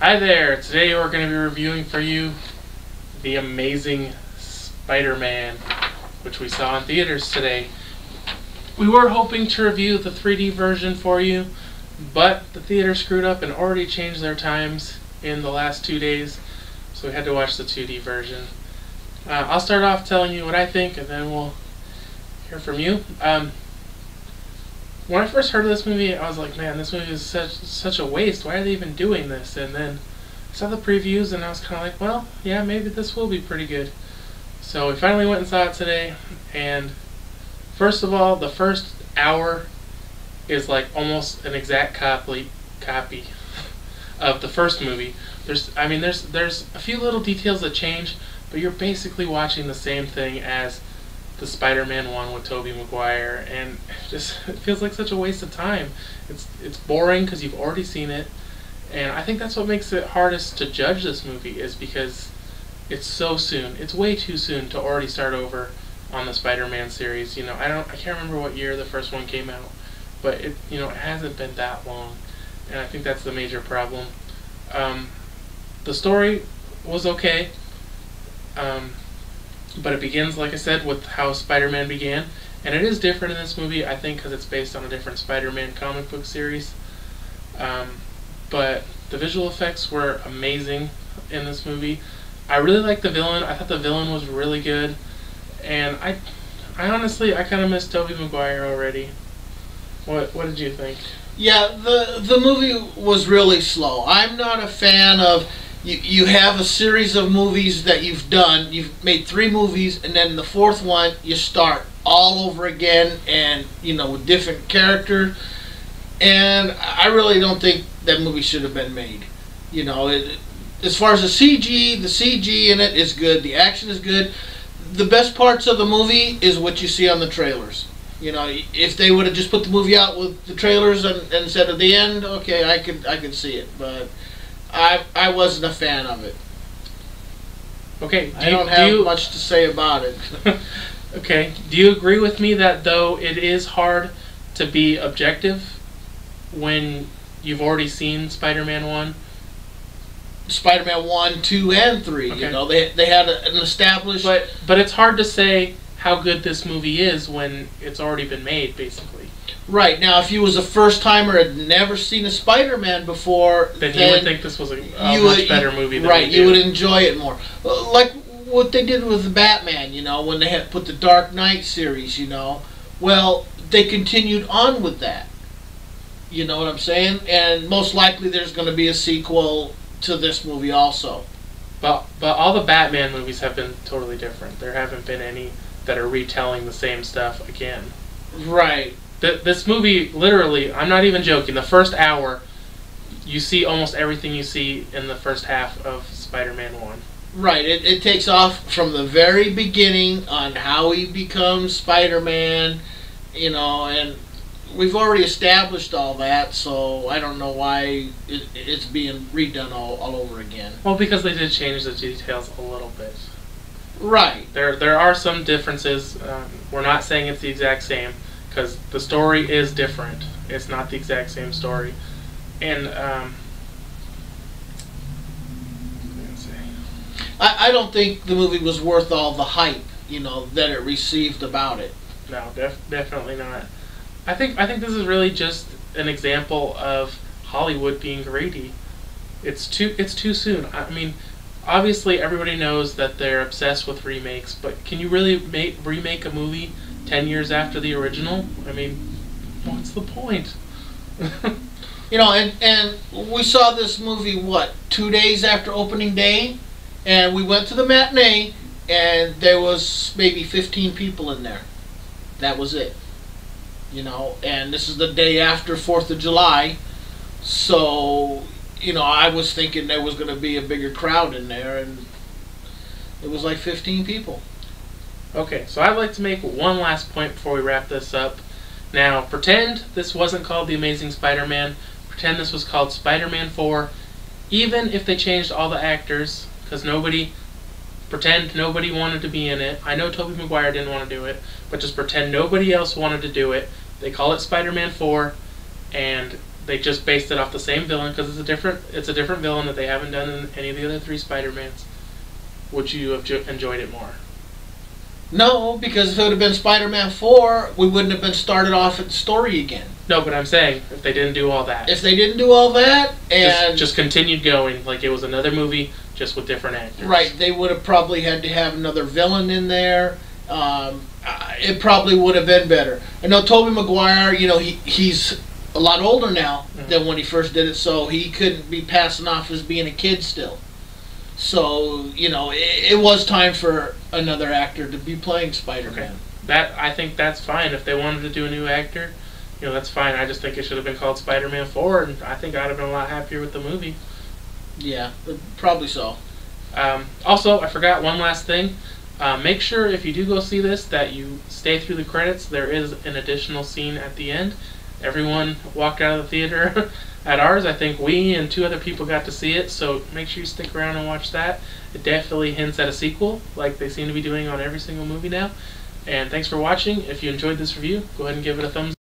Hi there! Today we're going to be reviewing for you The Amazing Spider-Man, which we saw in theaters today. We were hoping to review the 3D version for you, but the theater screwed up and already changed their times in the last 2 days, so we had to watch the 2D version. I'll start off telling you what I think, and then we'll hear from you. When I first heard of this movie, I was like, man, this movie is such a waste. Why are they even doing this? And then I saw the previews, and I was kind of like, well, yeah, maybe this will be pretty good. So we finally went and saw it today, and first of all, the first hour is like almost an exact copy of the first movie. There's a few little details that change, but you're basically watching the same thing as the Spider-Man one with Tobey Maguire, and it feels like such a waste of time. It's boring because you've already seen it, and I think that's what makes it hardest to judge this movie, is because it's so soon. It's way too soon to already start over on the Spider-Man series. You know, I can't remember what year the first one came out, but it hasn't been that long, and I think that's the major problem. The story was okay. But it begins, like I said, with how Spider-Man began. And it is different in this movie, I think, because it's based on a different Spider-Man comic book series. But the visual effects were amazing in this movie. I really liked the villain. I thought the villain was really good. And I honestly, I kind of miss Tobey Maguire already. What did you think? Yeah, the movie was really slow. I'm not a fan of... You have a series of movies that you've done. You've made 3 movies, and then the 4th one you start all over again, and with different characters. And I really don't think that movie should have been made. As far as the CG in it is good. The action is good. The best parts of the movie is what you see on the trailers. If they would have just put the movie out with the trailers and said at the end, okay, I could see it, but I wasn't a fan of it. Okay. I don't have much to say about it. Okay. Do you agree with me that though it is hard to be objective when you've already seen Spider-Man 1? Spider-Man 1, 2, and 3. Okay. They had an established... But it's hard to say how good this movie is when it's already been made, basically. Right. Now, if you was a first-timer and had never seen a Spider-Man before... Then you would think this was a much better movie than right, you would enjoy it more. Like what they did with the Batman, when they had put the Dark Knight series, Well, they continued on with that. You know what I'm saying? And most likely there's going to be a sequel to this movie also. But all the Batman movies have been totally different. There haven't been any that are retelling the same stuff again. Right. This movie, literally, I'm not even joking, the first hour, you see almost everything you see in the first half of Spider-Man 1. Right. It takes off from the very beginning on how he becomes Spider-Man, and we've already established all that, so I don't know why it's being redone all over again. Well, because they did change the details a little bit. Right. There are some differences. We're not saying it's the exact same, because the story is different. It's not the exact same story. And I don't think the movie was worth all the hype, that it received about it. No, definitely not. I think this is really just an example of Hollywood being greedy. It's too soon. I mean, obviously everybody knows that they're obsessed with remakes, but can you really remake a movie 10 years after the original? I mean, what's the point? And we saw this movie, 2 days after opening day? And we went to the matinee, and there was maybe 15 people in there. That was it. And this is the day after 4th of July, so, I was thinking there was going to be a bigger crowd in there, and it was like 15 people. Okay, so I'd like to make one last point before we wrap this up. Now, pretend this wasn't called The Amazing Spider-Man. Pretend this was called Spider-Man 4. Even if they changed all the actors, because pretend nobody wanted to be in it. I know Tobey Maguire didn't want to do it, but just pretend nobody else wanted to do it. They call it Spider-Man 4, and They just based it off the same villain because it's a different villain that they haven't done in any of the other 3 Spider-Mans. Would you have enjoyed it more? No, because if it would have been Spider-Man 4, we wouldn't have been started off at the story again. No, but I'm saying if they didn't do all that. If they didn't do all that and just continued going like it was another movie just with different actors. Right, they would have probably had to have another villain in there. It probably would have been better. I know Tobey Maguire, you know, he's a lot older now than when he first did it, so he couldn't be passing off as being a kid still. So, you know, it was time for another actor to be playing Spider-Man. Okay. I think that's fine. If they wanted to do a new actor, you know, that's fine. I just think it should have been called Spider-Man 4, and I think I'd have been a lot happier with the movie. Yeah, probably so. Also, I forgot one last thing. Make sure if you do go see this that you stay through the credits. There is an additional scene at the end. Everyone walked out of the theater at ours. I think we and 2 other people got to see it, so make sure you stick around and watch that. It definitely hints at a sequel, like they seem to be doing on every single movie now. And thanks for watching. If you enjoyed this review, go ahead and give it a thumbs up.